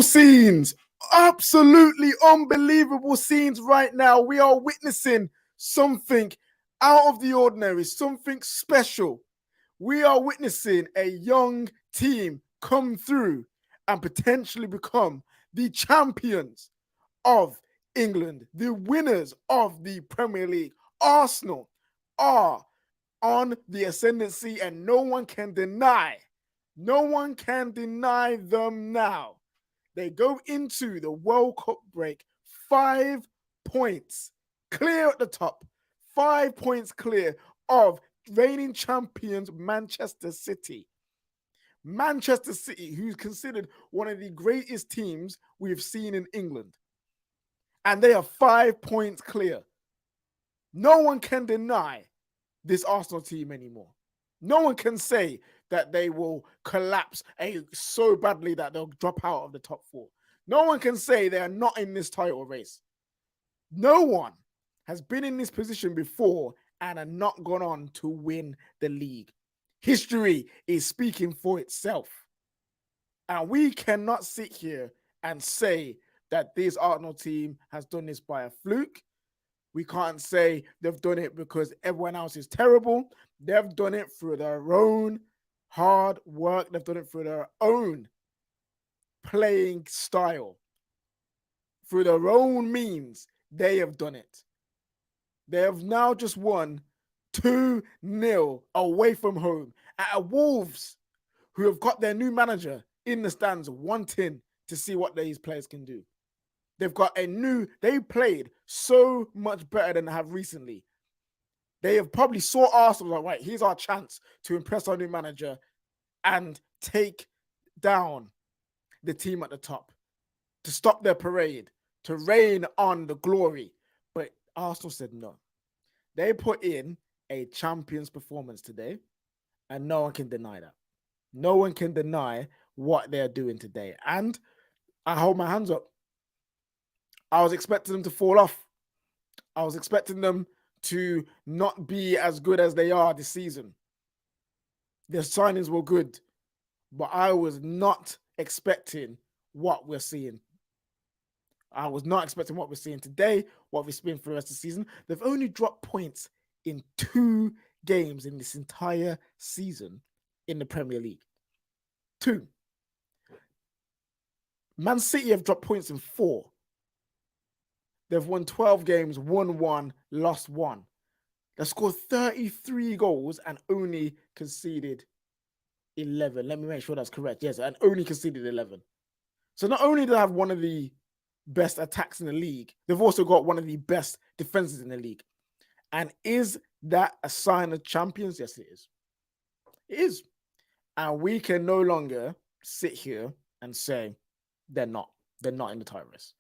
scenes, absolutely unbelievable scenes right now. We are witnessing something out of the ordinary, something special. We are witnessing a young team come through and potentially become the champions of England, the winners of the Premier League. Arsenal are on the ascendancy, and no one can deny them now. They go into the World Cup break 5 points clear at the top, 5 points clear of reigning champions Manchester City. Manchester City, who's considered one of the greatest teams we've seen in England. And they are 5 points clear. No one can deny this Arsenal team anymore. No one can say that they will collapse so badly that they'll drop out of the top 4. No one can say they are not in this title race. No one has been in this position before and are not gone on to win the league. History is speaking for itself. And we cannot sit here and say that this Arsenal team has done this by a fluke. We can't say they've done it because everyone else is terrible. They've done it through their own hard work. They've done it through their own playing style. Through their own means, they have done it. They have now just won 2-0 away from home at Wolves, who have got their new manager in the stands wanting to see what these players can do. They've got they played so much better than they have recently. They have probably saw Arsenal like, right, here's our chance to impress our new manager and take down the team at the top, to stop their parade, to rain on the glory. But Arsenal said no. They put in a champion's performance today, and no one can deny that. No one can deny what they're doing today. And I hold my hands up. I was expecting them to fall off. I was expecting them to not be as good as they are this season. Their signings were good, but I was not expecting what we're seeing. I was not expecting what we're seeing today, what we're seeing for the rest of the season. They've only dropped points in 2 games in this entire season in the Premier League. 2. Man City have dropped points in 4. They've won 12 games, won 1, lost 1. They've scored 33 goals and only conceded 11. Let me make sure that's correct. Yes, and only conceded 11. So not only do they have one of the best attacks in the league, they've also got one of the best defenses in the league. And is that a sign of champions? Yes, it is. It is. And we can no longer sit here and say they're not in the title race.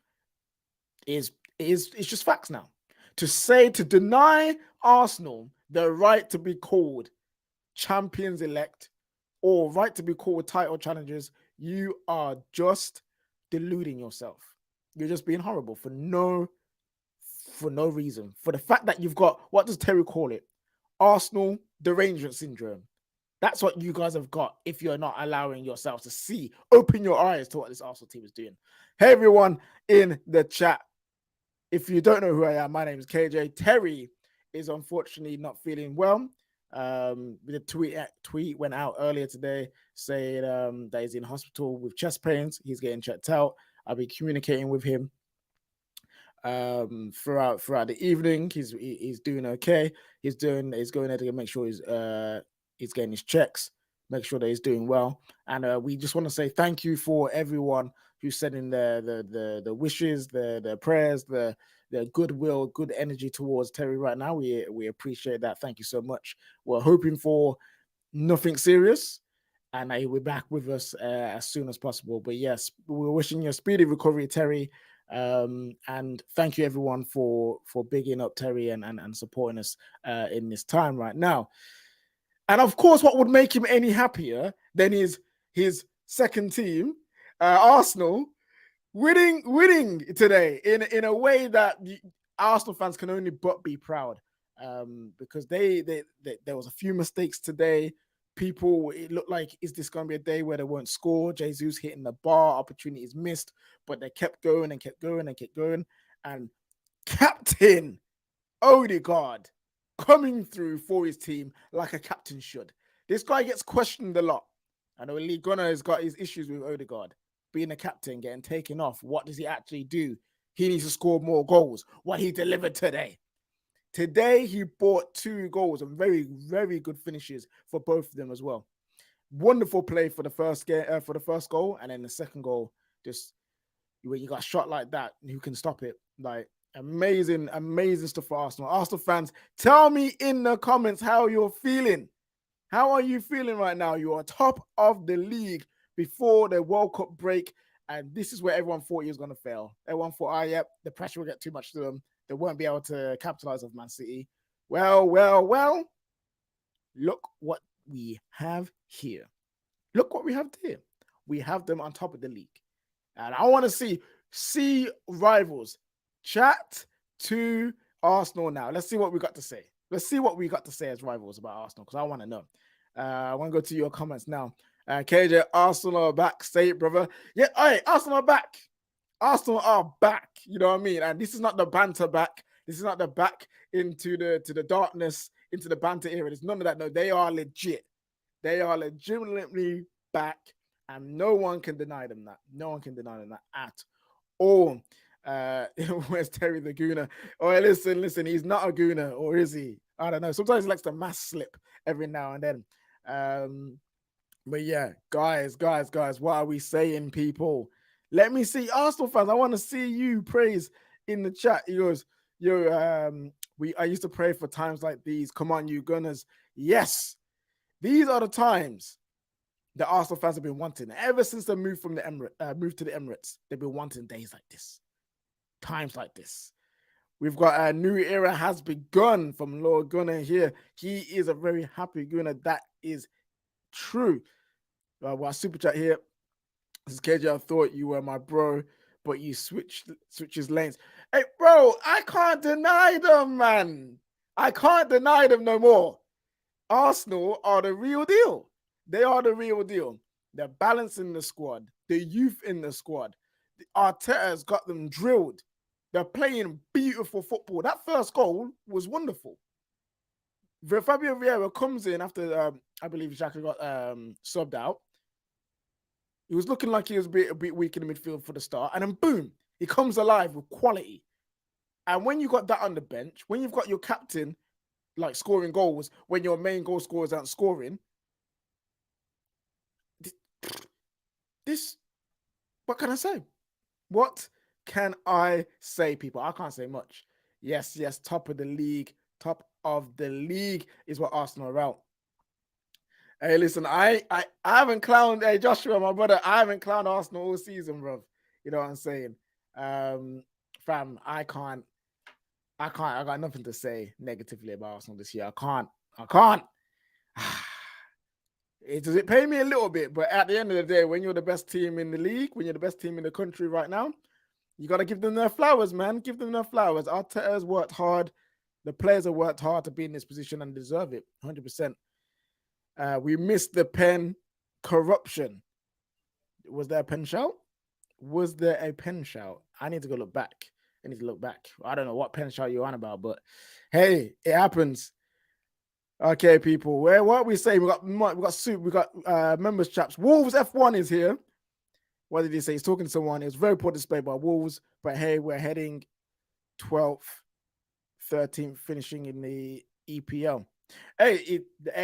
It's just facts now. To deny Arsenal the right to be called champions elect or right to be called title challengers, you are just deluding yourself. You're just being horrible for no reason. For the fact that you've got, what does Terry call it? Arsenal derangement syndrome. That's what you guys have got if you're not allowing yourselves to open your eyes to what this Arsenal team is doing. Hey, everyone in the chat. If you don't know who I am, my name is KJ. Terry is unfortunately not feeling well. The tweet went out earlier today saying that he's in hospital with chest pains. He's getting checked out. I'll be communicating with him throughout the evening. He's doing okay. He's going there to make sure he's getting his checks, make sure that he's doing well. And we just want to say thank you for everyone who's sending the wishes, the prayers, the goodwill, good energy towards Terry right now. We appreciate that. Thank you so much. We're hoping for nothing serious, and he'll be back with us as soon as possible. But yes, we're wishing you a speedy recovery, Terry. And thank you everyone for bigging up Terry and supporting us in this time right now. And of course, what would make him any happier than his second team, Arsenal, winning today in a way that Arsenal fans can only but be proud, because there was a few mistakes today. People, it looked like, is this going to be a day where they won't score? Jesus hitting the bar, opportunities missed, but they kept going and kept going and kept going. And captain Odegaard coming through for his team like a captain should. This guy gets questioned a lot. I know Lee Gunnar has got his issues with Odegaard being a captain, getting taken off. What does he actually do? He needs to score more goals. What he delivered today. Today, he brought 2 goals and very, very good finishes for both of them as well. Wonderful play for the first goal, and then the second goal, just when you got a shot like that, who can stop it? Like, amazing, amazing stuff for Arsenal. Arsenal fans, tell me in the comments how you're feeling. How are you feeling right now? You are top of the league before the World Cup break, and this is where everyone thought he was going to fail. Everyone thought, yep, the pressure will get too much to them. They won't be able to capitalize on Man City. Well, look what we have here. Look what we have here. We have them on top of the league. And I want to see rivals chat to Arsenal now. Let's see what we got to say. Let's see what we got to say as rivals about Arsenal, because I want to know. I want to go to your comments now. KJ, Arsenal are back. Say it, brother. Yeah, hey, Arsenal are back. Arsenal are back. You know what I mean? And this is not the banter back. This is not the back into the darkness, into the banter era. There's none of that. No, they are legit. They are legitimately back, and no one can deny them that. No one can deny them that at all. Where's Terry the Gooner? Oh, listen, he's not a Gooner, or is he? I don't know. Sometimes he likes to mass slip every now and then. But yeah, guys, what are we saying, people? Let me see, Arsenal fans. I want to see you praise in the chat. He goes, I used to pray for times like these. Come on, you Gunners. Yes, these are the times the Arsenal fans have been wanting. Ever since they moved from the moved to the Emirates, they've been wanting days like this, times like this. We've got a new era has begun from Lord Gunnar here. He is a very happy Gunnar. That is true. Well, super chat here. This is KJ. I thought you were my bro, but you switches lanes. Hey, bro, I can't deny them, man. I can't deny them no more. Arsenal are the real deal. They are the real deal. The balance in the squad, the youth in the squad. Arteta's got them drilled. They're playing beautiful football. That first goal was wonderful. Fabio Vieira comes in after, I believe Xhaka got subbed out. He was looking like he was a bit weak in the midfield for the start. And then boom, he comes alive with quality. And when you got that on the bench, when you've got your captain like scoring goals, when your main goal scorers aren't scoring, this, what can I say? What can I say, people? I can't say much. Yes, top of the league. Top of the league is what Arsenal are out. Hey, listen, I haven't clowned, hey, Joshua, my brother, I haven't clowned Arsenal all season, bro. You know what I'm saying? Fam, I got nothing to say negatively about Arsenal this year. I can't. Does it pay me a little bit? But at the end of the day, when you're the best team in the league, when you're the best team in the country right now, you got to give them their flowers, man. Give them their flowers. Arteta's worked hard. The players have worked hard to be in this position and deserve it, 100%. We missed the pen corruption. Was there a pen shout? Was there a pen shout? I need to go look back. I don't know what pen shout you're on about, but hey, it happens. Okay, people. What are we saying? We got soup. We got members chaps. Wolves F1 is here. What did he say? He's talking to someone. It was very poor display by Wolves, but hey, we're heading 12th, 13th, finishing in the EPL. Hey,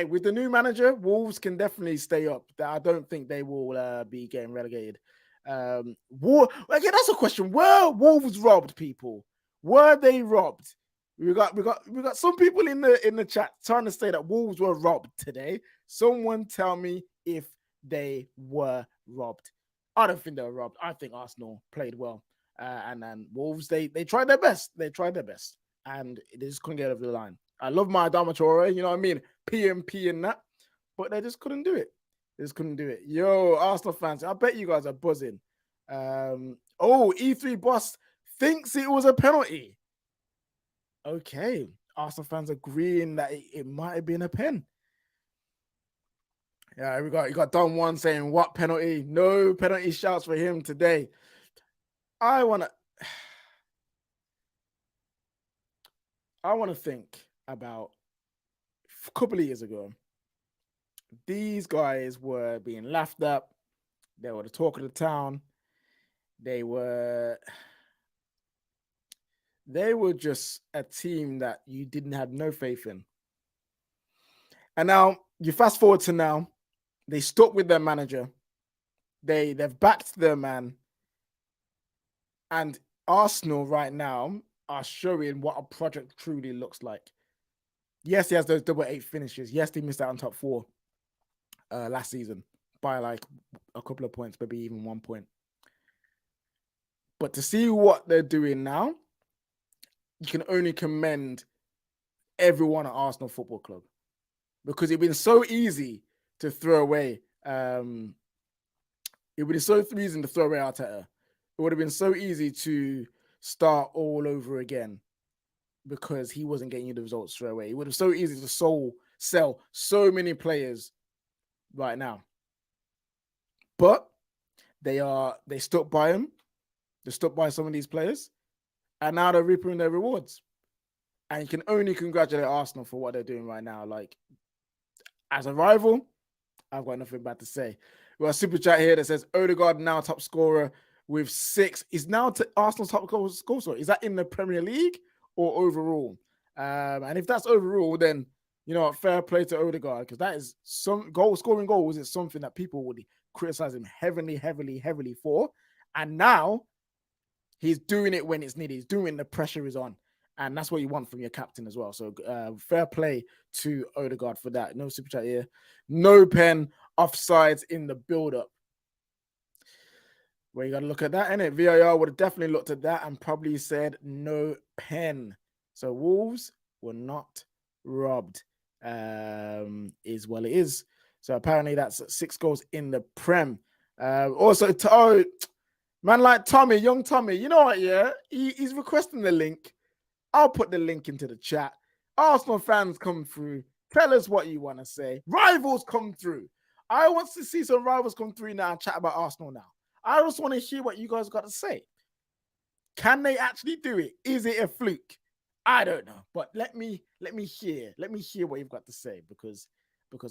with the new manager, Wolves can definitely stay up. I don't think they will be getting relegated. Again, that's a question. Were Wolves robbed, people? Were they robbed? We got some people in the chat trying to say that Wolves were robbed today. Someone tell me if they were robbed. I don't think they were robbed. I think Arsenal played well, and then Wolves they tried their best. And they just couldn't get over the line. I love my Adama Traore, you know what I mean? PMP and that, but they just couldn't do it. Yo, Arsenal fans, I bet you guys are buzzing. E3 boss thinks it was a penalty. Okay, Arsenal fans agreeing that it might have been a pen. Yeah, you got Don One saying what penalty? No penalty shouts for him today. I wanna think about a couple of years ago. These guys were being laughed at. They were the talk of the town. They were just a team that you didn't have no faith in. And now you fast forward to now, they stuck with their manager. They've backed their man. And Arsenal right now are showing what a project truly looks like. Yes, he has those double 8 finishes. Yes, they missed out on top 4 last season by like a couple of points, maybe even 1 point. But to see what they're doing now, you can only commend everyone at Arsenal Football Club, because it'd been so easy to throw away. It would be so easy to throw away Arteta. It would have been so easy to start all over again because he wasn't getting you the results straight away. It would have been so easy to sell so many players right now. But they stuck by him. They stuck by some of these players. And now they're reaping their rewards. And you can only congratulate Arsenal for what they're doing right now. Like, as a rival, I've got nothing bad to say. We've got a super chat here that says Odegaard now top scorer with 6. Is now Arsenal's top goal scorer. Is that in the Premier League or overall? And if that's overall, then, you know, fair play to Odegaard, because that is some scoring goals is something that people would criticize him heavily for. And now he's doing it when it's needed. He's doing it, the pressure is on. And that's what you want from your captain as well. So fair play to Odegaard for that. No super chat here. No pen, offsides in the build-up. Well, you got to look at that, innit? VAR would have definitely looked at that and probably said no pen. So Wolves were not robbed, is what it is. So apparently that's 6 goals in the Prem. Also, man like Tommy, young Tommy, you know what, yeah? He's requesting the link. I'll put the link into the chat. Arsenal fans come through. Tell us what you want to say. Rivals come through. I want to see some rivals come through now and chat about Arsenal now. I just want to hear what you guys got to say. Can they actually do it? Is it a fluke? I don't know. But let me hear what you've got to say, because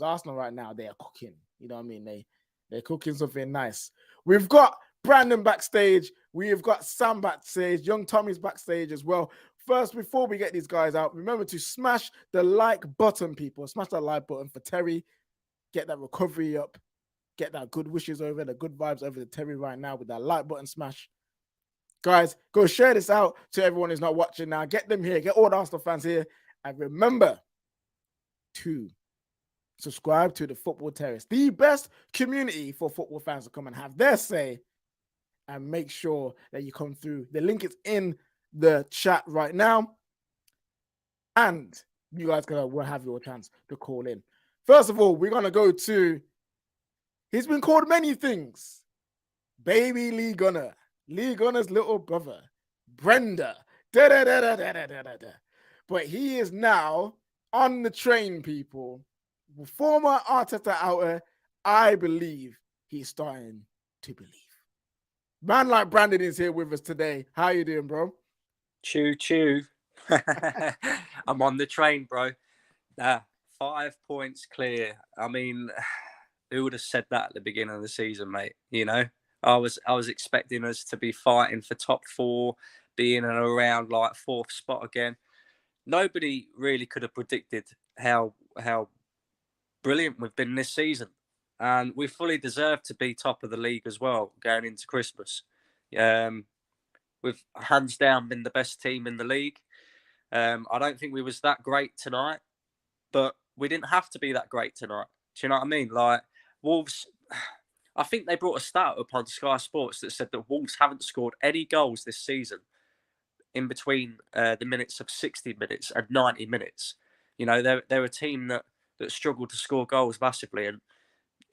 Arsenal right now, they are cooking. You know what I mean? They're cooking something nice. We've got Brandon backstage. We've got Sam backstage. Young Tommy's backstage as well. First, before we get these guys out, remember to smash the like button, people. Smash that like button for Terry. Get that recovery up. Get that good wishes over, the good vibes over to Terry right now with that like button smash. Guys, go share this out to everyone who's not watching now. Get them here. Get all the Arsenal fans here. And remember to subscribe to the Football Terrace, the best community for football fans to come and have their say. And make sure that you come through. The link is in the chat right now. And you guys will have your chance to call in. First of all, we're going to go to, he's been called many things. Baby Lee Gunner. Lee Gunner's little brother. Brenda. But he is now on the train, people. Former Arteta outer, I believe he's starting to believe. Man like Brandon is here with us today. How you doing, bro? Choo. I'm on the train, bro. 5 points clear. I mean, who would have said that at the beginning of the season, mate? You know, I was expecting us to be fighting for top 4, being in around like 4th spot again. Nobody really could have predicted how brilliant we've been this season. And we fully deserve to be top of the league as well, going into Christmas. We've hands down been the best team in the league. I don't think we was that great tonight, but we didn't have to be that great tonight. Do you know what I mean? Like, Wolves, I think they brought a stat up on Sky Sports that said that Wolves haven't scored any goals this season in between the minutes of 60 minutes and 90 minutes. You know, they're a team that struggled to score goals massively, and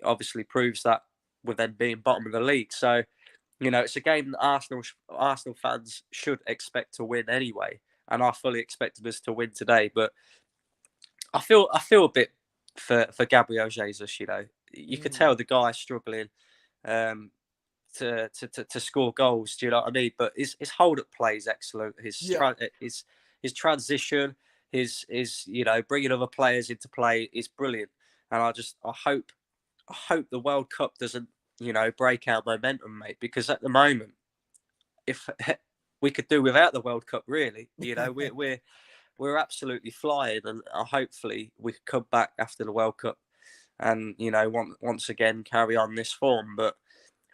obviously proves that with them being bottom of the league. So, you know, it's a game that Arsenal fans should expect to win anyway, and I fully expected us to win today. But I feel a bit for Gabriel Jesus. You know, you could tell the guy's struggling to score goals. Do you know what I mean? But his hold up play is excellent. His transition, his bringing other players into play is brilliant. And I hope the World Cup doesn't break our momentum, mate. Because at the moment, if we could do without the World Cup, really, we're absolutely flying, and hopefully we could come back after the World Cup and once again carry on this form. But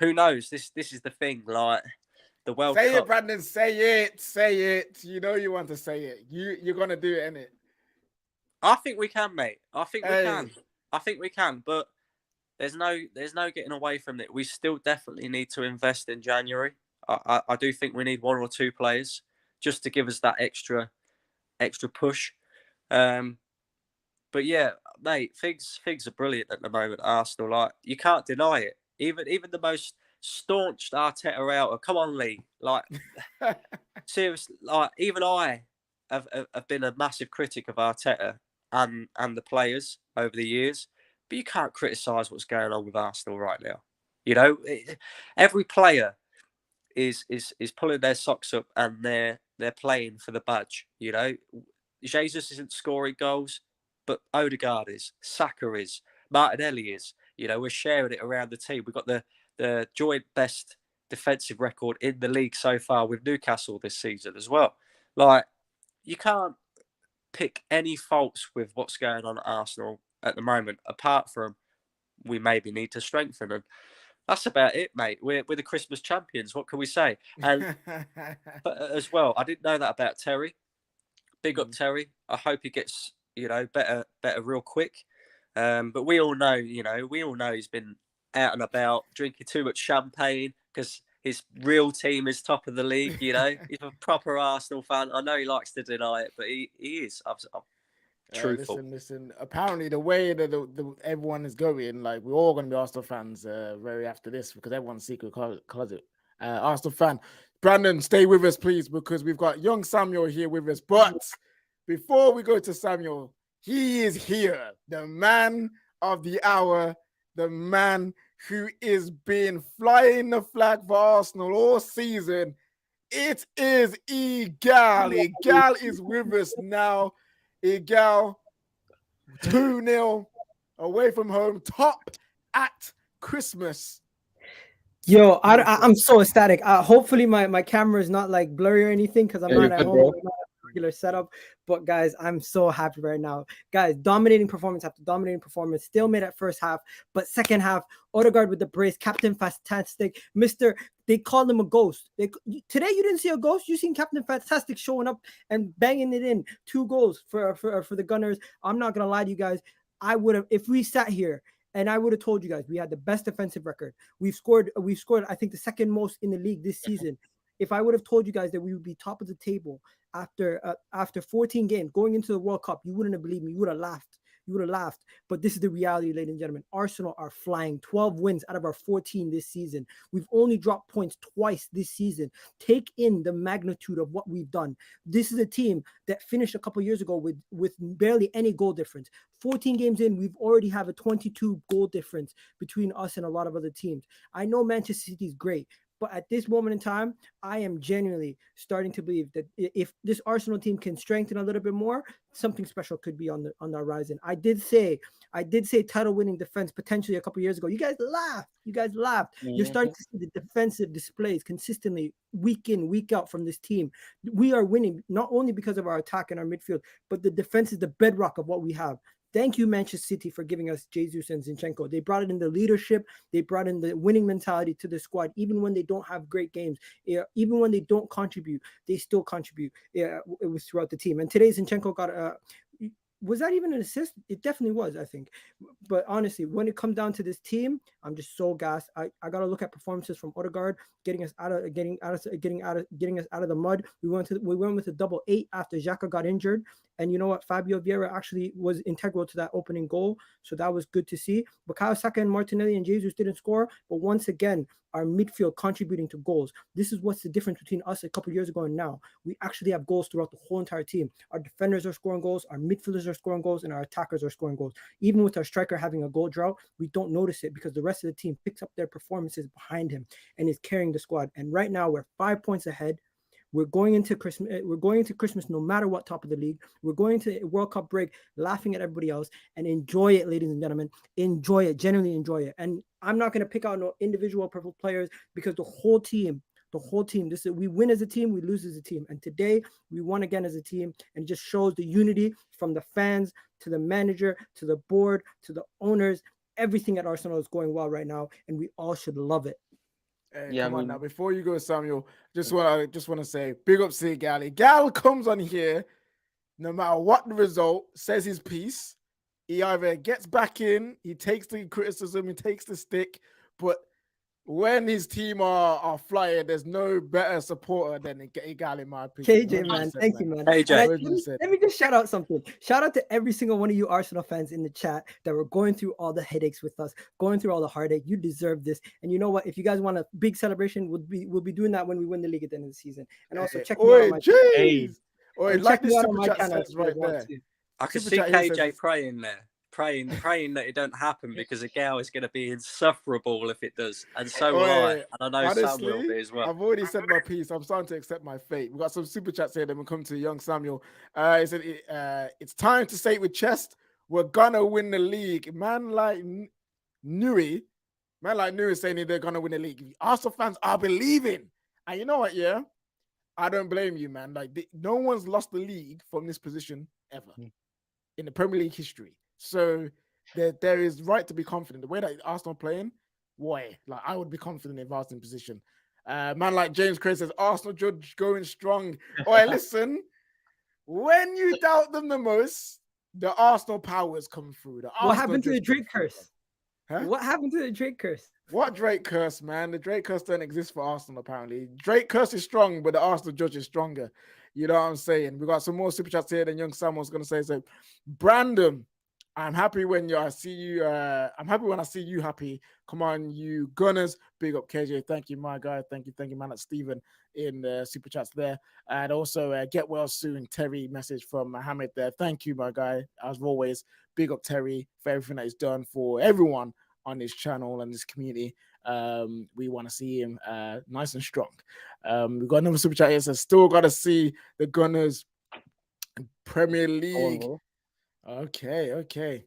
who knows? This is the thing. Like the World Cup. Say it, Brandon. Say it. You know you want to say it. You're gonna do it, innit? I think we can, mate. I think we can. But there's no getting away from it. We still definitely need to invest in January. I do think we need 1 or 2 players just to give us that extra push. But yeah, mate, things are brilliant at the moment. Arsenal, like you can't deny it. Even the most staunched Arteta out. Come on, Lee. Like seriously, like even I have been a massive critic of Arteta and the players over the years. But you can't criticise what's going on with Arsenal right now. Every player is pulling their socks up and they're playing for the badge. Jesus isn't scoring goals, but Odegaard is, Saka is, Martinelli is. We're sharing it around the team. We've got the joint best defensive record in the league so far with Newcastle this season as well. Like, you can't pick any faults with what's going on at Arsenal at the moment, apart from we maybe need to strengthen them. That's about it, mate. We're the Christmas champions. What can we say? And but as well, I didn't know that about Terry. Big up Terry. I hope he gets better real quick. But we all know he's been out and about drinking too much champagne because his real team is top of the league. He's a proper Arsenal fan. I know he likes to deny it, but he is. I'm truthful. Listen. Apparently, the way that everyone is going, like we're all going to be Arsenal fans very after this because everyone's secret closet. Arsenal fan, Brandon, stay with us, please, because we've got young Samuel here with us. But before we go to Samuel, he is here, the man of the hour, the man who is been flying the flag for Arsenal all season. It is Egal. Egal is with us now. Egal, 2-0 away from home, top at Christmas. Yo, I'm so ecstatic. Hopefully my camera is not like blurry or anything because I'm not at home. Regular setup, but guys, I'm so happy right now. Guys, dominating performance after dominating performance, still made at first half, but second half, Odegaard with the brace, Captain Fantastic, they called him a ghost. Today you didn't see a ghost, you seen Captain Fantastic showing up and banging it in. 2 goals for the Gunners. I'm not gonna lie to you guys, I would have, if we sat here and I would have told you guys we had the best defensive record. We've scored I think the second most in the league this season. If I would have told you guys that we would be top of the table after 14 games going into the World Cup, you wouldn't have believed me. You would have laughed. But this is the reality, ladies and gentlemen. Arsenal are flying. 12 wins out of our 14 this season. We've only dropped points twice this season. Take in the magnitude of what we've done. This is a team that finished a couple years ago with barely any goal difference. 14 games in, we've already have a 22 goal difference between us and a lot of other teams. I know Manchester City is great, but at this moment in time, I am genuinely starting to believe that if this Arsenal team can strengthen a little bit more, something special could be on the horizon. I did say title-winning defense potentially a couple years ago. You guys laughed. Mm-hmm. You're starting to see the defensive displays consistently week in, week out from this team. We are winning not only because of our attack and our midfield, but the defense is the bedrock of what we have. Thank you, Manchester City, for giving us Jesus and Zinchenko. They brought in the leadership. They brought in the winning mentality to the squad. Even when they don't have great games, even when they don't contribute, they still contribute. It was throughout the team. And today, Zinchenko got was that even an assist? It definitely was, I think. But honestly, when it comes down to this team, I'm just so gassed. I got to look at performances from Odegaard, getting us out of the mud. We went with a double 8 after Xhaka got injured. And you know what? Fabio Vieira actually was integral to that opening goal. So that was good to see. Bukayo Saka and Martinelli and Jesus didn't score. But once again, our midfield contributing to goals. This is what's the difference between us a couple of years ago and now. We actually have goals throughout the whole entire team. Our defenders are scoring goals, our midfielders are scoring goals, and our attackers are scoring goals. Even with our striker having a goal drought, we don't notice it because the rest of the team picks up their performances behind him and is carrying the squad. And right now we're 5 points ahead. We're going into Christmas. We're going into Christmas no matter what top of the league. We're going to World Cup break, laughing at everybody else, and enjoy it, ladies and gentlemen. Enjoy it, genuinely enjoy it. And I'm not going to pick out no individual players because the whole team. This is, we win as a team, we lose as a team. And today we won again as a team, and it just shows the unity from the fans to the manager to the board to the owners. Everything at Arsenal is going well right now, and we all should love it. Hey, yeah, come on now. Before you go, Samuel, just want to say big up to Gally. Gal comes on here, no matter what the result, says his piece. He either gets back in, he takes the criticism, he takes the stick, but when his team are flying, there's no better supporter than Gal, in my opinion. KJ, man, thank you, man. KJ. Let me just shout out something. Shout out to every single one of you Arsenal fans in the chat that were going through all the headaches with us, going through all the heartache. You deserve this. And you know what? If you guys want a big celebration, we'll be doing that when we win the league at the end of the season. And also check me out on my channel. Like this super chat says right there. I can see KJ praying there. Praying that it don't happen because the girl is going to be insufferable if it does, and so will I. And I know Samuel will be as well. I've already said my piece. I'm starting to accept my fate. We've got some super chats here. Then we'll come to young Samuel. He said, "It's time to say it with chest. We're gonna win the league." Man like Nui saying they're gonna win the league. Arsenal fans are believing, and you know what? Yeah, I don't blame you, man. Like no one's lost the league from this position ever in the Premier League history. So there is right to be confident. The way that Arsenal playing, like I would be confident if I was in position. Man like James Craig says, Arsenal judge going strong. Oi, listen, when you doubt them the most, the Arsenal powers come through. What happened to the Drake curse? Huh? What happened to the Drake curse? What Drake curse, man? The Drake curse don't exist for Arsenal, apparently. Drake curse is strong, but the Arsenal judge is stronger. You know what I'm saying? We got some more super chats here than young Samuel's going to say. So, Brandon, I'm happy when I see you. I'm happy when I see you happy. Come on, you Gunners. Big up KJ. Thank you, my guy. Thank you, man. That's Stephen in the super chats there. And also get well soon. Terry message from Mohammed there. Thank you, my guy. As always, big up Terry for everything that he's done for everyone on this channel and this community. We want to see him nice and strong. We've got another super chat here. So still got to see the Gunners Premier League. Okay.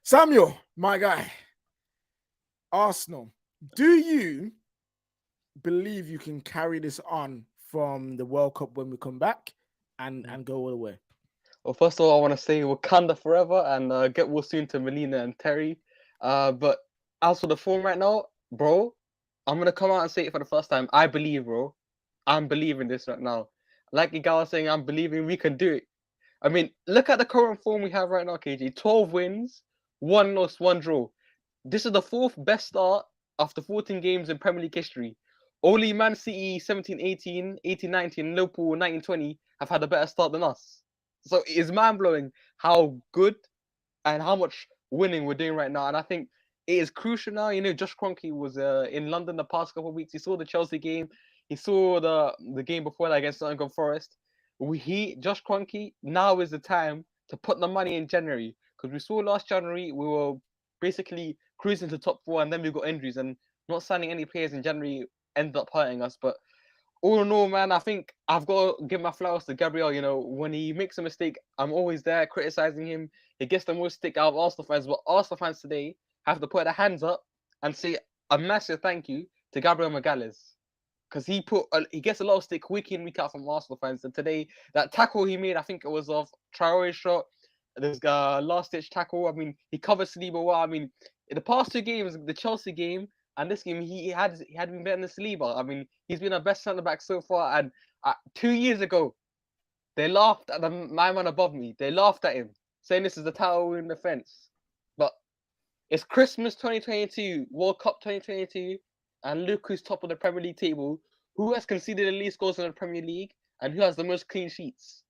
Samuel, my guy. Arsenal, do you believe you can carry this on from the World Cup when we come back and go all the way? Well, first of all, I want to say Wakanda forever and get well soon to Melina and Terry. But as for the form right now, bro, I'm going to come out and say it for the first time. I believe, bro. I'm believing this right now. Like Igal was saying, I'm believing we can do it. I mean, look at the current form we have right now, KG. 12 wins, 1 loss, 1 draw. This is the 4th best start after 14 games in Premier League history. Only Man City 17-18, 18-19, Liverpool 19-20 have had a better start than us. So it is mind-blowing how good and how much winning we're doing right now. And I think it is crucial now. You know, Josh Kroenke was in London the past couple of weeks. He saw the Chelsea game. He saw the game before that against Nottingham Forest. Josh Kroenke, now is the time to put the money in January, because we saw last January we were basically cruising to top 4 and then we got injuries, and not signing any players in January ended up hurting us. But all in all, man, I think I've got to give my flowers to Gabriel. You know, when he makes a mistake, I'm always there criticizing him. He gets the most stick out of Arsenal fans, but Arsenal fans today have to put their hands up and say a massive thank you to Gabriel Magalhaes. Because he gets a lot of stick week in, week out from Arsenal fans. And today, that tackle he made, I think it was off Traore's shot. There's a last-ditch tackle. I mean, he covered Saliba well. I mean, in the past 2 games, the Chelsea game and this game, he had been better than Saliba. I mean, he's been our best centre-back so far. And 2 years ago, they laughed at my man above me. They laughed at him, saying this is the title in defence. But it's Christmas 2022, World Cup 2022. And look who's top of the Premier League table, who has conceded the least goals in the Premier League, and who has the most clean sheets.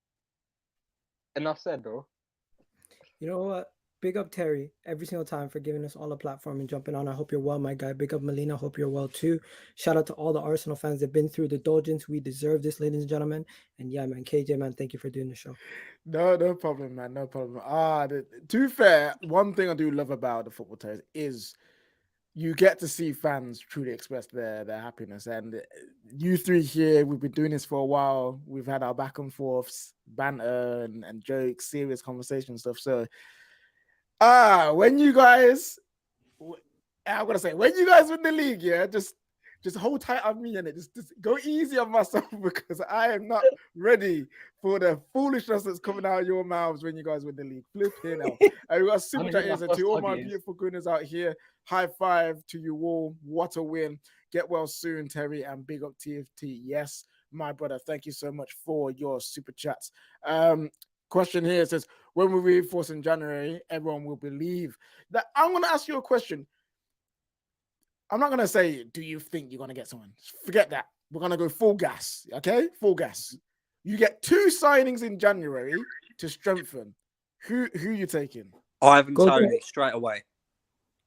Enough said, bro. You know what? Big up Terry every single time for giving us all a platform and jumping on. I hope you're well, my guy. Big up Melina. Hope you're well too. Shout out to all the Arsenal fans that have been through the indulgence. We deserve this, ladies and gentlemen. And yeah, man, KJ, man, thank you for doing the show. No problem, man. No problem. To be fair, one thing I do love about the Football Terrace is you get to see fans truly express their happiness. And you three here, we've been doing this for a while. We've had our back and forths, banter and jokes, serious conversation stuff. So, when you guys, I'm gonna say, when you guys win the league, yeah, just hold tight on me and just go easy on myself because I am not ready for the foolishness that's coming out of your mouths when you guys win the league. Flipping out. We got super chat here to all my beautiful goodness out here. High five to you all. What a win. Get well soon, Terry, and big up TFT. Yes, my brother. Thank you so much for your super chats. Question here says, when we reinforce in January, everyone will believe that. I'm going to ask you a question. I'm not going to say, do you think you're going to get someone? Forget that. We're going to go full gas. Okay? Full gas. You get 2 signings in January to strengthen. Who you taking? Ivan Toney straight away.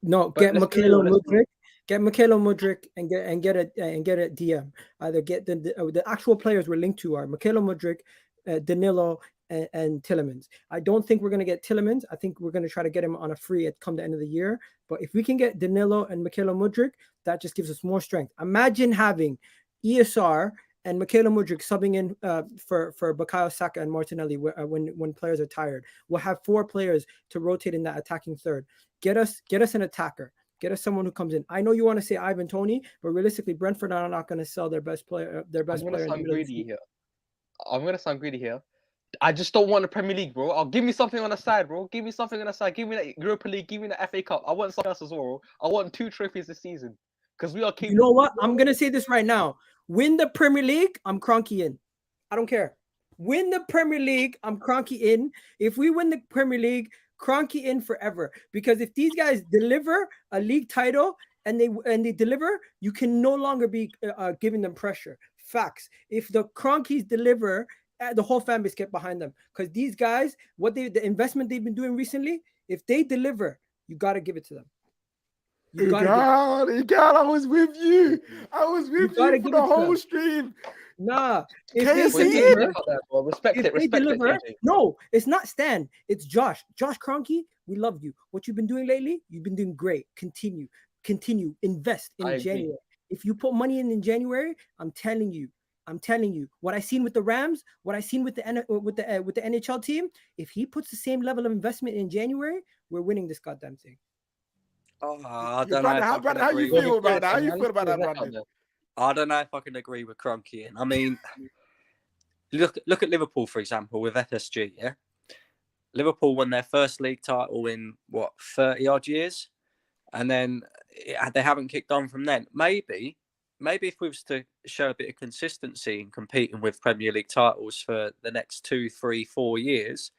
No, get Michaelo Mudryk. Get Michaelo Mudryk and get a DM. Either get the actual players we're linked to are Michaelo Mudryk, Danilo, and Tielemans. I don't think we're going to get Tielemans. I think we're going to try to get him on a free at come the end of the year. But if we can get Danilo and Michaelo Mudryk, that just gives us more strength. Imagine having ESR and Michaelo Mudryk subbing in for Bukayo Saka and Martinelli when players are tired. We'll have 4 players to rotate in that attacking third. Get us an attacker. Get us someone who comes in. I know you want to say Ivan Toney, but realistically, Brentford are not going to sell their best player. I'm going to sound greedy here. I just don't want the Premier League, bro. I'll give me something on the side, bro. Give me something on the side. Give me that Europa League. Give me the FA Cup. I want something else as well, bro. I want 2 trophies this season because we are capable. You know what? I'm going to say this right now. Win the Premier League, I'm Kroenke in. I don't care. Win the Premier League, I'm Kroenke in. If we win the Premier League, Kroenke in forever. Because if these guys deliver a league title and they deliver, you can no longer be giving them pressure. Facts. If the Kroenkes deliver, the whole fan base get behind them. Because these guys, the investment they've been doing recently, if they deliver, you got to give it to them. I was with you. I was with you for the whole stream. Nah, if they deliver, no, it's not Stan. It's Josh. Josh Kroenke, we love you. What you've been doing lately, you've been doing great. Continue. Invest in January. If you put money in January, I'm telling you. What I seen with the Rams, what I seen with the NHL team. If he puts the same level of investment in January, we're winning this goddamn thing. Oh, I don't know. How you feel about that? How you feel about that, Brandon? I don't know if I can agree with Kroenke. I mean, look at Liverpool, for example, with FSG, yeah? Liverpool won their first league title in, 30-odd years? And then they haven't kicked on from then. Maybe if we was to show a bit of consistency in competing with Premier League titles for the next 2, 3, 4 years,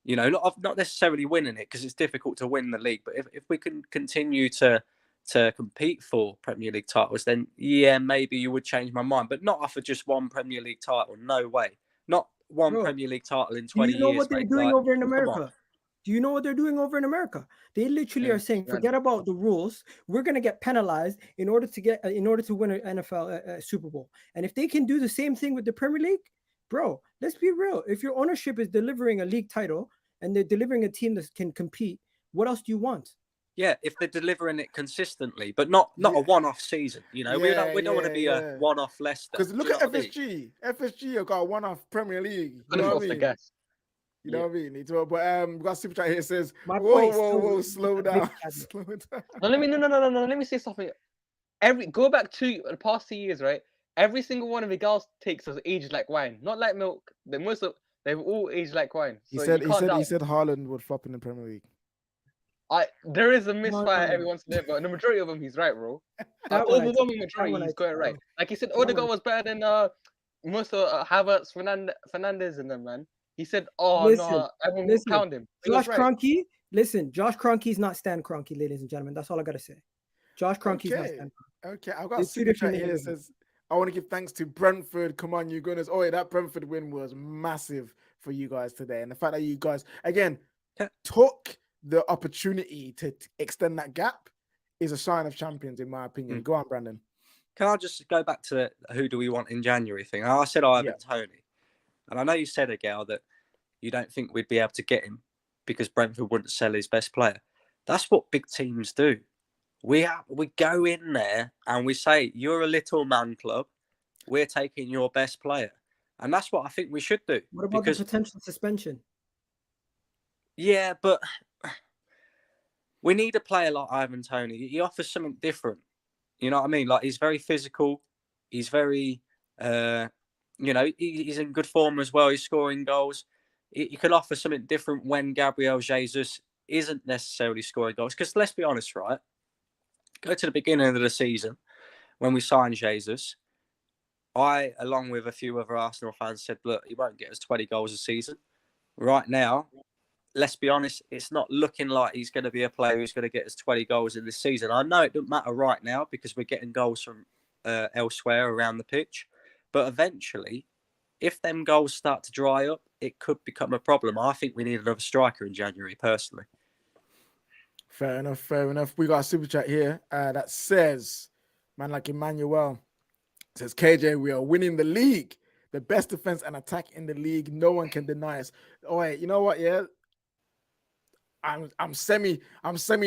not necessarily winning it because it's difficult to win the league, but if we can continue to compete for Premier League titles, then yeah, maybe you would change my mind, but not after just one Premier League title. No way. Not one Premier League title in 20 years. Do you know what they're doing over in America? Do you know what they're doing over in America? They literally are saying, forget about the rules. We're going to get penalized in order to win an NFL Super Bowl. And if they can do the same thing with the Premier League, bro, let's be real. If your ownership is delivering a league title and they're delivering a team that can compete, what else do you want? Yeah, if they're delivering it consistently, but not a one-off season. We don't want to be a one-off Leicester. Because look at FSG. FSG have got a one-off Premier League. You know what I mean? You know what I mean? But we got super chat here says, whoa, slow down. No, let me say something. Go back to the past 2 years, right? Every single one of the girls takes us aged like wine, not like milk. They've all aged like wine. So he said Haaland would flop in the Premier League. There is a misfire every once in a while, but the majority of them he's right, bro. Overwhelming majority he's got it right. Like he said, Odegaard was better than most of Havertz, Fernandez, and them, man. He said, no, everyone will count him. Josh Kroenke, Josh Kroenke's not Stan Kroenke, ladies and gentlemen. That's all I gotta say. Josh Kroenke's not Stan Kroenke. Okay, I've got a super chat here that says, I want to give thanks to Brentford. Come on, you goodness. Oh, yeah, that Brentford win was massive for you guys today. And the fact that you guys, again, took the opportunity to extend that gap is a sign of champions, in my opinion. Go on, Brandon. Can I just go back to who do we want in January thing? I said Ivan Toney. And I know you said, Odegaard, that you don't think we'd be able to get him because Brentford wouldn't sell his best player. That's what big teams do. We go in there and we say, you're a little man club. We're taking your best player. And that's what I think we should do. What about the potential suspension? Yeah, but we need a player like Ivan Toney. He offers something different. You know what I mean? Like, he's very physical. He's very, he's in good form as well. He's scoring goals. He can offer something different when Gabriel Jesus isn't necessarily scoring goals. Because let's be honest, right? Go to the beginning of the season when we signed Jesus. I, along with a few other Arsenal fans, said, look, he won't get us 20 goals a season. Right now, let's be honest, it's not looking like he's going to be a player who's going to get us 20 goals in this season. I know it doesn't matter right now because we're getting goals from elsewhere around the pitch. But eventually, if them goals start to dry up, it could become a problem. I think we need another striker in January, personally. Fair enough. We got a super chat here that says, man like Emmanuel, says, KJ, we are winning the league. The best defense and attack in the league. No one can deny us. Oh, wait, you know what? Yeah, I'm semi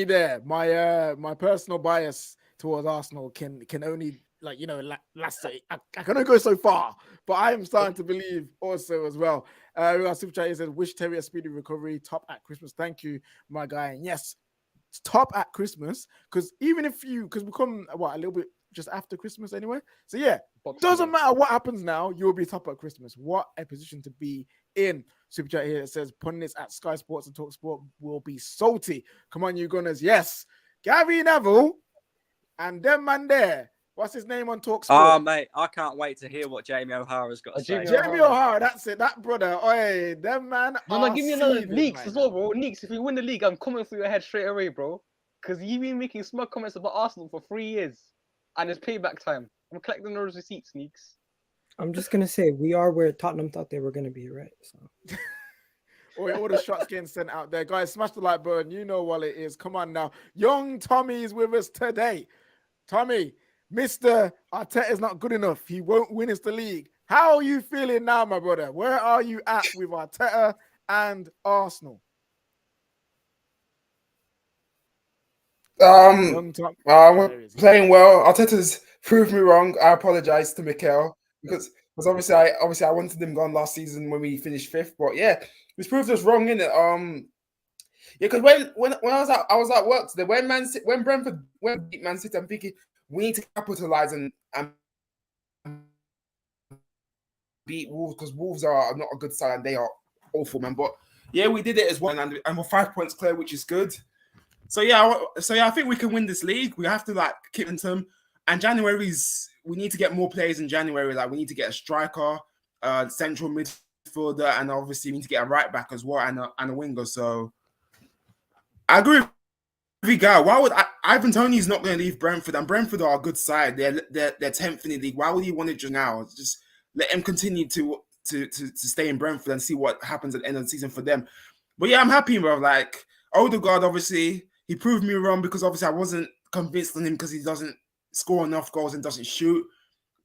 there. My personal bias towards Arsenal can only last. I can only go so far, but I am starting to believe also as well. We got super chat. He says, wish Terry a speedy recovery. Top at Christmas. Thank you, my guy. And yes, it's top at Christmas because because we come a little bit just after Christmas anyway. So yeah, doesn't matter what happens now, you'll be top at Christmas. What a position to be in. Super chat here that says pundits at Sky Sports and Talk Sport will be salty. Come on, you Gunners. Yes, Gary Neville and them man there. What's his name on Talk Sport? Oh, mate, I can't wait to hear what Jamie O'Hara's got to say. Jamie O'Hara, that's it. That brother. Oi, them man. No, give me another leaks as well, bro. Leaks. If we win the league, I'm coming for your head straight away, bro. Because you've been making smug comments about Arsenal for 3 years. And it's payback time. I'm collecting those receipts, Neeks. I'm just going to say, we are where Tottenham thought they were going to be, right? So. All the shots getting sent out there. Guys, smash the like button. You know what it is. Come on now. Young Tommy is with us today. Tommy, Mr. Arteta is not good enough. He won't win us the league. How are you feeling now, my brother? Where are you at with Arteta and Arsenal? I'm playing well. Arteta's proved me wrong. I apologize to Mikel because obviously I wanted him gone last season when we finished 5th. But yeah, he's proved us wrong, innit? Yeah, because when I was at work today, when Brentford beat Man City, I'm thinking we need to capitalize and beat Wolves because Wolves are not a good side and they are awful, man. But yeah, we did it as well, and we're 5 points clear, which is good. So yeah, I think we can win this league. We have to keep momentum. And we need to get more players in January. Like we need to get a striker, central midfielder, and obviously we need to get a right back as well and a winger. So I agree with you, guy. Why would Ivan Toney's not going to leave Brentford? And Brentford are a good side. They're 10th in the league. Why would he want it just now? Just let him continue to stay in Brentford and see what happens at the end of the season for them. But yeah, I'm happy, bro. Like Odegaard, obviously. He proved me wrong because obviously I wasn't convinced on him because he doesn't score enough goals and doesn't shoot.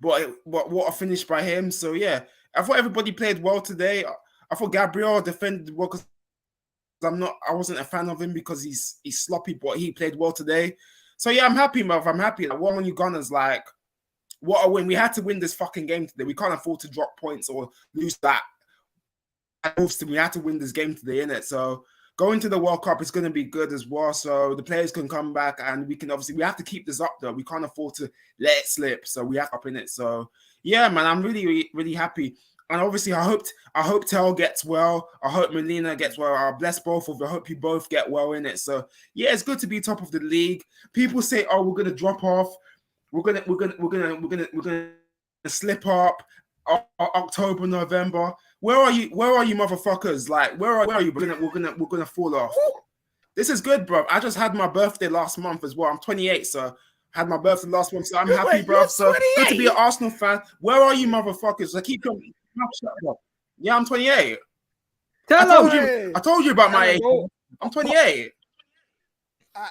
But what a finish by him. So yeah, I thought everybody played well today. I thought Gabriel defended well because I wasn't a fan of him because he's sloppy, but he played well today. So yeah, I'm happy, bruv. I'm happy. Like, what on you Gunners? Like, what a win. We had to win this fucking game today. We can't afford to drop points or lose that. We had to win this game today, innit? So going to the World Cup is going to be good as well. So the players can come back and we have to keep this up though. We can't afford to let it slip. So we have to up in it. So yeah, man, I'm really, really happy. And obviously I hope Tel gets well. I hope Melina gets well. I bless both of you. I hope you both get well in it. So yeah, it's good to be top of the league. People say, oh, we're going to drop off. We're going to slip up October, November. Where are you, motherfuckers? Like, where are you? We're gonna fall off. This is good, bro. I just had my birthday last month as well. I'm 28, so I had my birthday last month, so I'm happy, bro. So good to be an Arsenal fan. Where are you, motherfuckers? I keep coming. Yeah, I'm 28. I told you about my age. I'm 28.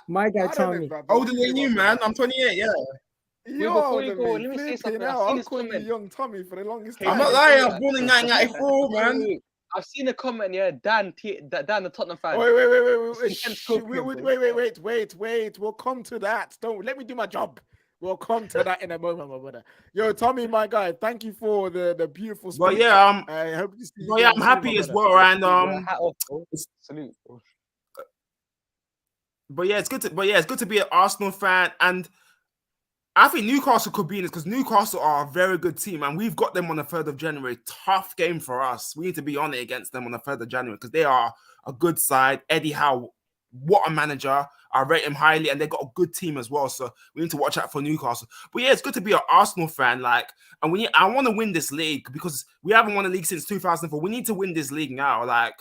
My guy I don't know, Tommy. bruv. Older than you, man. I'm 28. Yeah. You're before older you than go, me. let me say Flipping something. I've hell, seen I'm this calling you comment. young Tommy for the longest Hey, I'm time. not before lying. you I was born in 1994, man. Wait. I've seen a comment, yeah, Dan, the Tottenham fan. Wait. We'll come to that. Don't let me do my job. We'll come to that in a moment, my brother. Yo, Tommy, my guy, thank you for the beautiful speech. But yeah, I hope you see you but yeah, again I'm soon, happy my as brother. well, and Hat off, bro. Salute, bro. but yeah, it's good to be an Arsenal fan, and I think Newcastle could be in this because Newcastle are a very good team, and we've got them on the 3rd of January. Tough game for us. We need to be on it against them on the 3rd of January because they are a good side. Eddie Howe, what a manager. I rate him highly, and they've got a good team as well. So we need to watch out for Newcastle. But yeah, it's good to be an Arsenal fan. And I want to win this league because we haven't won a league since 2004. We need to win this league now. Like,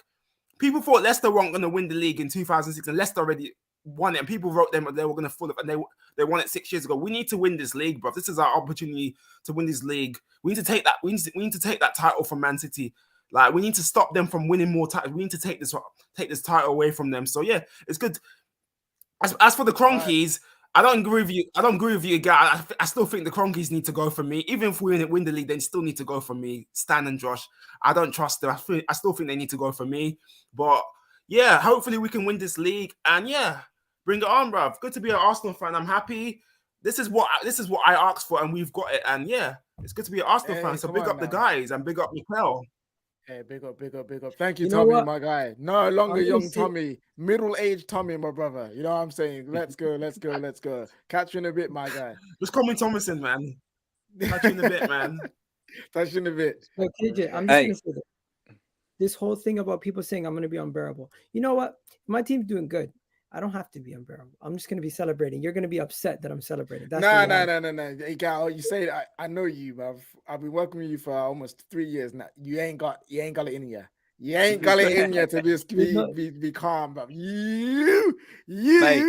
people thought Leicester weren't going to win the league in 2006, and Leicester already won it. And people wrote them they were going to fall, and they won it 6 years ago. We need to win this league, bro. This is our opportunity to win this league. We need to take that. We need to take that title from Man City. Like, we need to stop them from winning more titles. We need to take this title away from them. So yeah, it's good. As for the Cronkies, I don't agree with you. I don't agree with you, guy. I still think the Cronkies need to go for me. Even if we win the league, they still need to go for me. Stan and Josh, I don't trust them. I still think they need to go for me. But yeah, hopefully we can win this league. And yeah, bring it on, bruv. Good to be an Arsenal fan. I'm happy. This is what I asked for, and we've got it. And yeah, it's good to be an Arsenal fan. So big up the guys and big up Mikel. Hey, big up. Thank you, You know Tommy, what? my guy. No longer I'm gonna young say- Tommy, middle-aged Tommy, my brother. You know what I'm saying? Let's go. Catch you in a bit, my guy. Just call me Thomason, man. Catch you in a bit, man. Catch you in a bit. Well, KJ, I'm just gonna say this whole thing about people saying I'm gonna be unbearable. You know what? My team's doing good. I don't have to be unbearable. I'm just gonna be celebrating. You're gonna be upset that I'm celebrating. That's No. Hey, Gal, you say I know you, bruv. I've been working with you for almost 3 years now. You ain't got it in you. You ain't got it in you to be calm, bruv. You, Mate.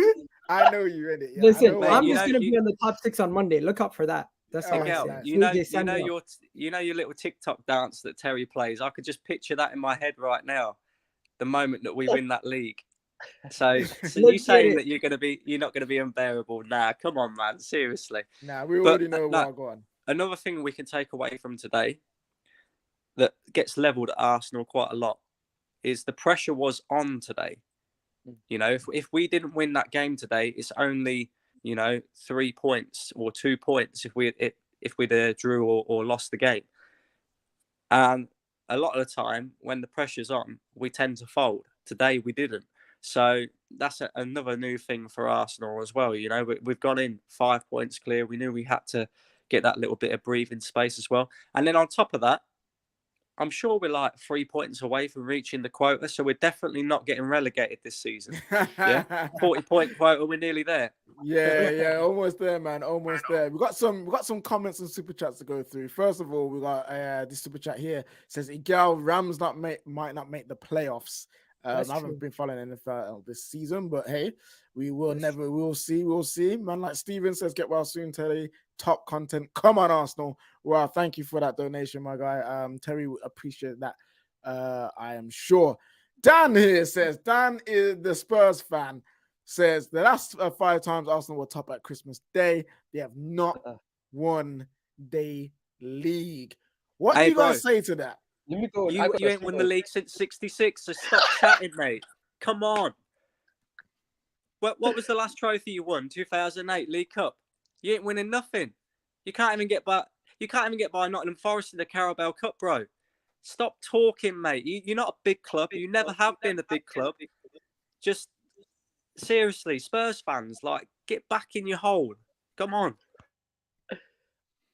I know you in it. Yeah, Listen, Mate, I'm you just know, gonna be on the top 6 on Monday. Look up for that. That's all I'm Miguel, saying. you know AJ, your little TikTok dance that Terry plays. I could just picture that in my head right now. The moment that we win that league. So you saying that you're not gonna be unbearable? Nah, come on, man. Seriously. Nah, we already know where I'm going. Another thing we can take away from today that gets levelled at Arsenal quite a lot is the pressure was on today. You know, if we didn't win that game today, it's only 3 points or 2 points if we'd drew or lost the game. And a lot of the time, when the pressure's on, we tend to fold. Today we didn't. So that's another new thing for Arsenal as well. You know, we've gone in 5 points clear. We knew we had to get that little bit of breathing space as well. And then on top of that, I'm sure we're like 3 points away from reaching the quota. So we're definitely not getting relegated this season. Yeah, 40-point quota. We're nearly there. Yeah, almost there, man. Almost there. We got some comments and super chats to go through. First of all, we got this super chat here. It says Igal Rams might not make the playoffs. I haven't been following NFL this season, but hey, we'll see. Man, like Steven says, get well soon, Terry. Top content. Come on, Arsenal. Well, thank you for that donation, my guy. Terry would appreciate that. I am sure. Dan here says, Dan is the Spurs fan, says the last 5 times Arsenal were top at Christmas Day, they have not won the league. What do you guys say to that? Let me go. You ain't won the league since '66, so stop chatting, mate. Come on. What was the last trophy you won? 2008 League Cup. You ain't winning nothing. You can't even get by Nottingham Forest in the Carabao Cup, bro. Stop talking, mate. You're not a big club. You never have been a big club. Just seriously, Spurs fans, like, get back in your hole. Come on.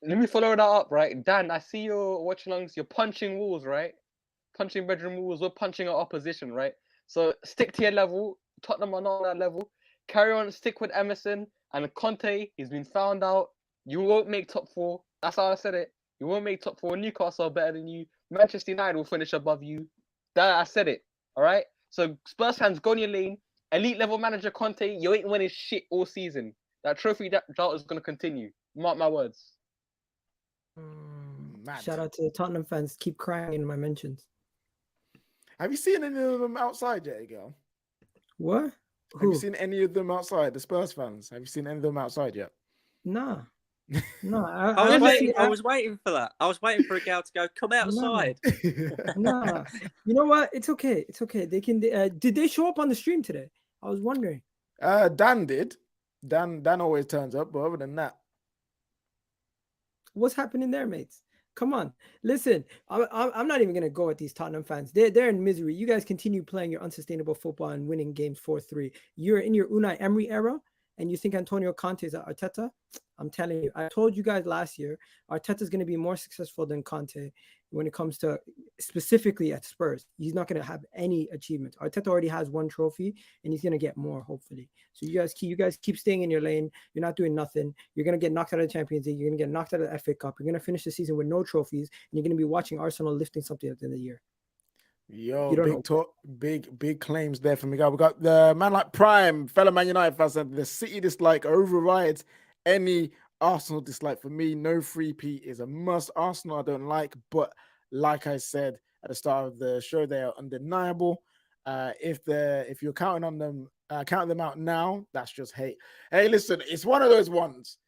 Let me follow that up, right? Dan, I see your watch-alongs. You're punching walls, right? Punching bedroom walls. We're punching our opposition, right? So stick to your level. Tottenham are not on that level. Carry on. Stick with Emerson. And Conte, he's been found out. You won't make top 4. That's how I said it. You won't make top 4. Newcastle are better than you. Manchester United will finish above you. I said it. All right? So Spurs fans, go on your lane. Elite level manager Conte, you ain't winning shit all season. That trophy drought is going to continue. Mark my words. Shout out to the Tottenham fans. Keep crying in my mentions. Have you seen any of them outside yet, girl? What? Have you seen any of them outside? The Spurs fans. Have you seen any of them outside yet? Nah. No, I was waiting for that. I was waiting for a gal to go, come outside. No. You know what? It's okay. It's okay. They can. Did they show up on the stream today? I was wondering. Dan did. Dan always turns up, but other than that, what's happening there, mates? Come on, listen. I'm not even gonna go at these Tottenham fans. They're in misery. You guys continue playing your unsustainable football and winning games 4-3. You're in your Unai Emery era, and you think Antonio Conte is Arteta? I'm telling you. I told you guys last year, Arteta is going to be more successful than Conte when it comes to specifically at Spurs. He's not going to have any achievements. Arteta already has one trophy, and he's going to get more, hopefully. So you guys keep staying in your lane. You're not doing nothing. You're going to get knocked out of the Champions League. You're going to get knocked out of the FA Cup. You're going to finish the season with no trophies, and you're going to be watching Arsenal lifting something at the end of the year. Yo, big talk, big claims there from me. We got the man like Prime, fellow Man United fans, said the City dislike overrides any Arsenal dislike. For me, no 3-peat is a must. Arsenal I don't like, but like I said at the start of the show, they are undeniable. If you're counting on them, counting them out now, that's just hate. Hey, listen, it's one of those ones.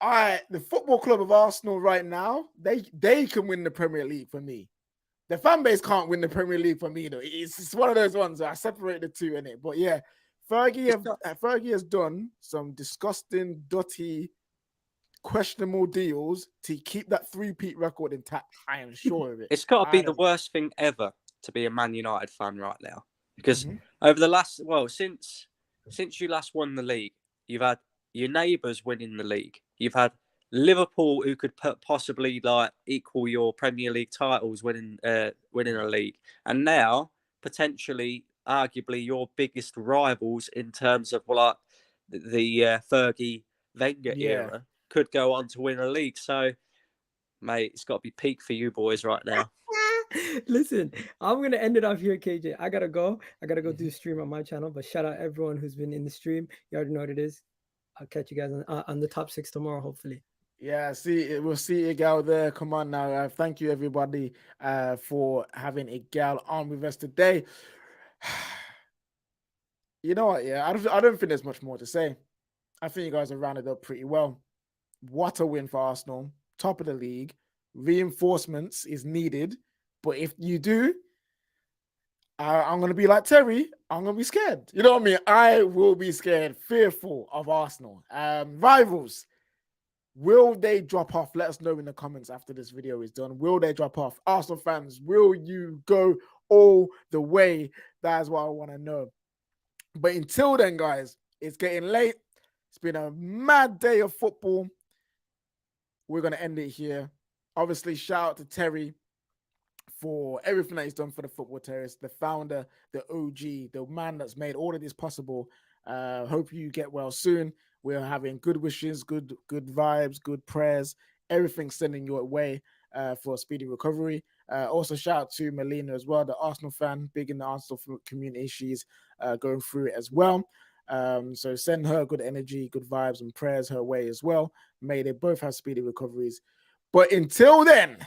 The football club of Arsenal right now, they can win the Premier League for me. The fan base can't win the Premier League for me, though. It's one of those ones I separate the two in it. But yeah, Fergie has done some disgusting, dirty, questionable deals to keep that 3-peat record intact. I am sure of it. It's got to be the worst thing ever to be a Man United fan right now, because over the last, since you last won the league, you've had your neighbours winning the league. You've had Liverpool, who could possibly equal your Premier League titles, winning a league, and now potentially, arguably, your biggest rivals in terms of the Fergie Wenger era could go on to win a league. So, mate, it's got to be peak for you boys right now. Listen, I'm gonna end it off here, KJ. I gotta go do a stream on my channel. But shout out everyone who's been in the stream. You already know what it is. I'll catch you guys on the top 6 tomorrow, hopefully. Yeah, we'll see a gal there. Come on now. Thank you, everybody, for having a gal on with us today. You know what? Yeah, I don't think there's much more to say. I think you guys have rounded up pretty well. What a win for Arsenal. Top of the league. Reinforcements is needed. But if you do, I'm going to be like Terry. I'm going to be scared. You know what I mean? I will be scared, fearful of Arsenal. Rivals. Will they drop off? Let us know in the comments after this video is done. Will they drop off? Arsenal fans, will you go all the way? That's what I want to know. But until then, guys, it's getting late. It's been a mad day of football. We're going to end it here. Obviously, shout out to Terry for everything that he's done for the Football Terrace, the founder, the OG, the man that's made all of this possible. Hope you get well soon. We're having good wishes, good vibes, good prayers, everything sending your way for a speedy recovery. Also, shout out to Melina as well, the Arsenal fan, big in the Arsenal community. She's going through it as well. So send her good energy, good vibes, and prayers her way as well. May they both have speedy recoveries. But until then,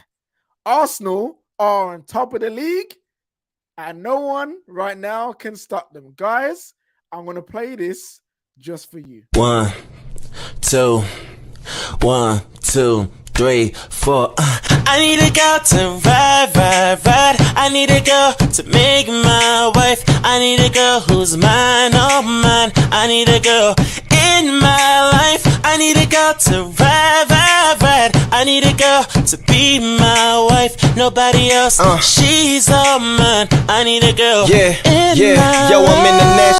Arsenal are on top of the league, and no one right now can stop them. Guys, I'm going to play this just for you. 1, 2, 1, 2, 3, 4. I need a girl to ride. I need a girl to make my wife. I need a girl who's mine, oh mine. I need a girl in my life. I need a girl to ride. I need a girl to be my wife. Nobody else, she's all mine. I need a girl in my life. Yo, I'm in the